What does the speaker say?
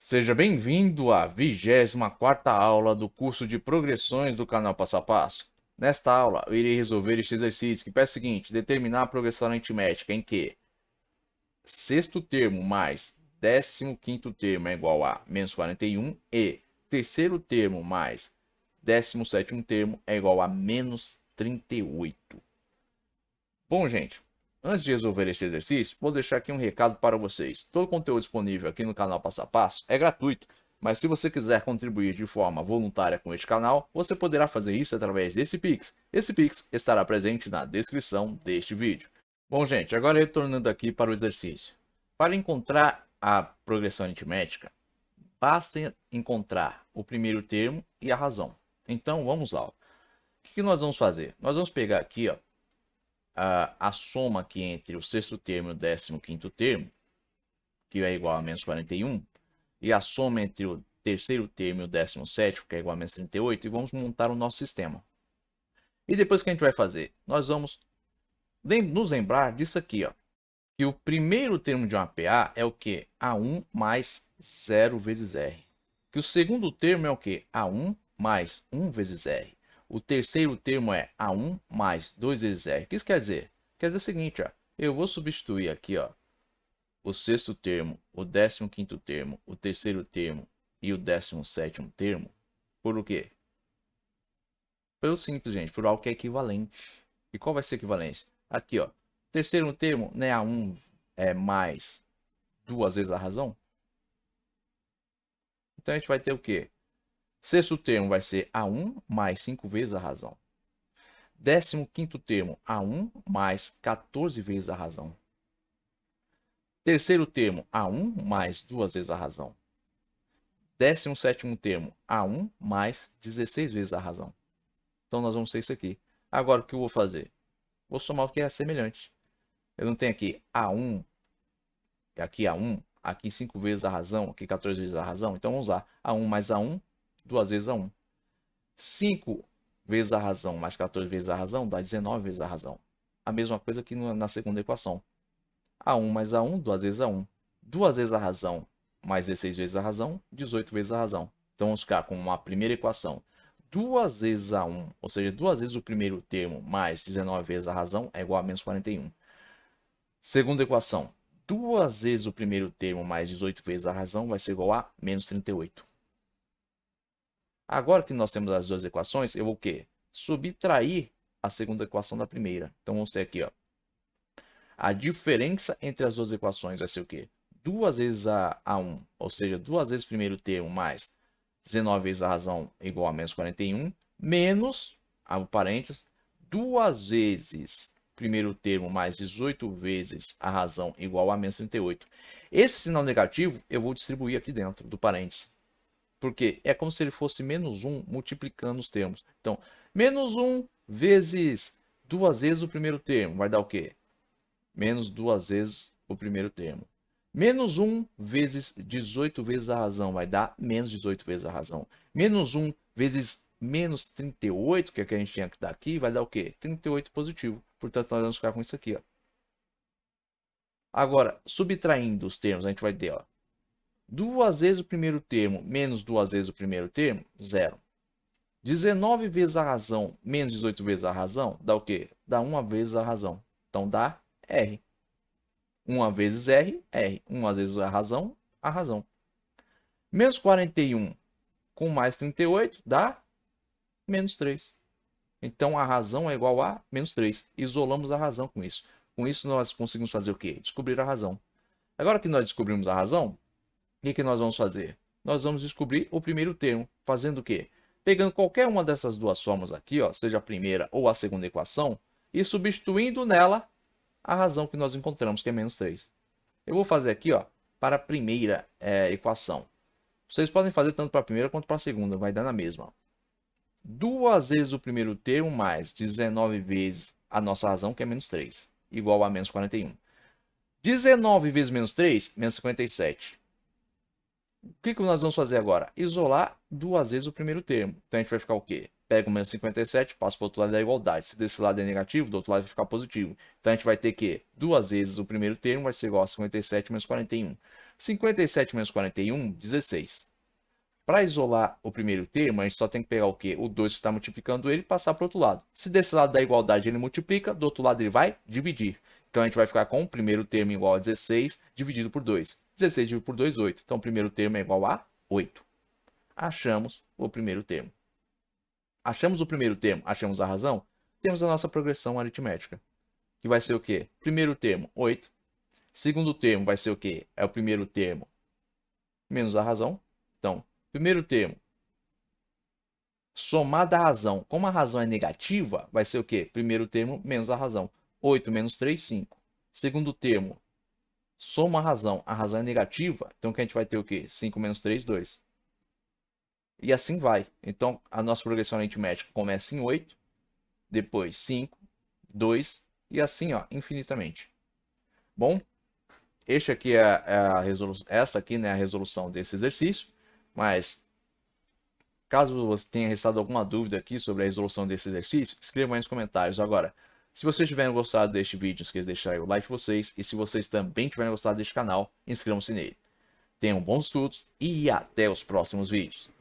Seja bem-vindo à 24ª aula do curso de progressões do canal Passo a Passo. Nesta aula, eu irei resolver este exercício que pede o seguinte: determinar a progressão aritmética em que sexto termo mais 15º termo é igual a menos 41 e terceiro termo mais 17º termo é igual a menos 38. Bom, gente, antes de resolver este exercício, vou deixar aqui um recado para vocês. Todo o conteúdo disponível aqui no canal Passo a Passo é gratuito, mas se você quiser contribuir de forma voluntária com este canal, você poderá fazer isso através desse Pix. Esse Pix estará presente na descrição deste vídeo. Bom, gente, agora retornando aqui para o exercício. Para encontrar a progressão aritmética, basta encontrar o primeiro termo e a razão. Então, vamos lá. O que nós vamos fazer? Nós vamos pegar aqui, ó, a soma aqui entre o sexto termo e o 15º termo, que é igual a menos 41, e a soma entre o terceiro termo e o 17º, que é igual a menos 38, e vamos montar o nosso sistema. E depois o que a gente vai fazer? Nós vamos nos lembrar disso aqui, ó, que o primeiro termo de uma PA é o que? A1 mais 0 vezes R. Que o segundo termo é o que? A1 mais 1 vezes R. O terceiro termo é A1 mais 2 vezes R. O que isso quer dizer? Quer dizer o seguinte, ó, eu vou substituir aqui, ó, o sexto termo, o 15º termo, o terceiro termo e o 17º termo por o quê? Pelo simples, gente, por algo que é equivalente. E qual vai ser a equivalência? Aqui, ó, terceiro termo, né, A1 é mais duas vezes a razão. Então a gente vai ter o quê? Sexto termo vai ser A1 mais 5 vezes a razão. 15º termo, A1 mais 14 vezes a razão. Terceiro termo, A1 mais 2 vezes a razão. 17º termo, A1 mais 16 vezes a razão. Então nós vamos ter isso aqui. Agora o que eu vou fazer? Vou somar o que é semelhante. Eu não tenho aqui A1, aqui A1, aqui 5 vezes a razão, aqui 14 vezes a razão. Então vamos usar A1 mais A1, 2 vezes A1. 5 vezes a razão mais 14 vezes a razão dá 19 vezes a razão. A mesma coisa aqui na segunda equação. A1 mais A1, 2 vezes A1. 2 vezes a razão mais 16 vezes a razão, 18 vezes a razão. Então vamos ficar com uma primeira equação. 2 vezes A1, ou seja, 2 vezes o primeiro termo mais 19 vezes a razão é igual a menos 41. Segunda equação. 2 vezes o primeiro termo mais 18 vezes a razão vai ser igual a menos 38. Agora que nós temos as duas equações, eu vou o quê? Subtrair a segunda equação da primeira. Então vamos ter aqui, ó, a diferença entre as duas equações vai ser o quê? 2 vezes a1, ou seja, 2 vezes o primeiro termo mais 19 vezes a razão igual a menos 41, menos, abre parênteses, 2 vezes o primeiro termo mais 18 vezes a razão igual a menos 38. Esse sinal negativo eu vou distribuir aqui dentro do parênteses. Porque é como se ele fosse menos 1 multiplicando os termos. Então, menos 1 vezes 2 vezes o primeiro termo vai dar o quê? Menos 2 vezes o primeiro termo. Menos 1 vezes 18 vezes a razão vai dar menos 18 vezes a razão. Menos 1 vezes menos 38, que é o que a gente tinha que dar aqui, vai dar o quê? 38 positivo. Portanto, nós vamos ficar com isso aqui, ó. Agora, subtraindo os termos, a gente vai ter, ó, 2 vezes o primeiro termo menos 2 vezes o primeiro termo, zero. 19 vezes a razão menos 18 vezes a razão, dá o quê? Dá 1 vezes a razão. Então dá R. 1 vezes R, R. 1 vezes a razão, a razão. Menos 41 com mais 38 dá menos 3. Então a razão é igual a menos 3. Isolamos a razão com isso. Com isso nós conseguimos fazer o quê? Descobrir a razão. Agora que nós descobrimos a razão, o que nós vamos fazer? Nós vamos descobrir o primeiro termo. Fazendo o quê? Pegando qualquer uma dessas duas formas aqui, ó, seja a primeira ou a segunda equação, e substituindo nela a razão que nós encontramos, que é menos 3. Eu vou fazer aqui, ó, para a primeira equação. Vocês podem fazer tanto para a primeira quanto para a segunda, vai dar na mesma. 2 vezes o primeiro termo mais 19 vezes a nossa razão, que é menos 3, igual a menos 41. 19 vezes menos 3, menos 57. O que nós vamos fazer agora? Isolar 2 vezes o primeiro termo. Então a gente vai ficar o quê? Pega o menos 57, passa para o outro lado da igualdade. Se desse lado é negativo, do outro lado vai ficar positivo. Então a gente vai ter que 2 vezes o primeiro termo vai ser igual a 57 menos 41. 57 menos 41, 16. Para isolar o primeiro termo, a gente só tem que pegar o quê? O 2 que está multiplicando ele e passar para o outro lado. Se desse lado da igualdade ele multiplica, do outro lado ele vai dividir. Então a gente vai ficar com o primeiro termo igual a 16 dividido por 2. 16 dividido por 2, 8. Então o primeiro termo é igual a 8. Achamos o primeiro termo. Achamos o primeiro termo, achamos a razão, temos a nossa progressão aritmética. Que vai ser o quê? Primeiro termo, 8. Segundo termo vai ser o quê? É o primeiro termo menos a razão. Então, primeiro termo somado à razão. Como a razão é negativa, vai ser o quê? Primeiro termo menos a razão. 8 menos 3, 5. Segundo termo, soma a razão é negativa, então que a gente vai ter o quê? 5 menos 3, 2. E assim vai. Então, a nossa progressão aritmética começa em 8, depois 5, 2 e assim, ó, infinitamente. Bom, esta aqui essa aqui, né, é a resolução desse exercício, mas caso você tenha restado alguma dúvida aqui sobre a resolução desse exercício, escrevam aí nos comentários. Agora, se vocês tiverem gostado deste vídeo, não esqueçam de deixar o like de vocês, e se vocês também tiverem gostado deste canal, inscrevam-se nele. Tenham bons estudos e até os próximos vídeos.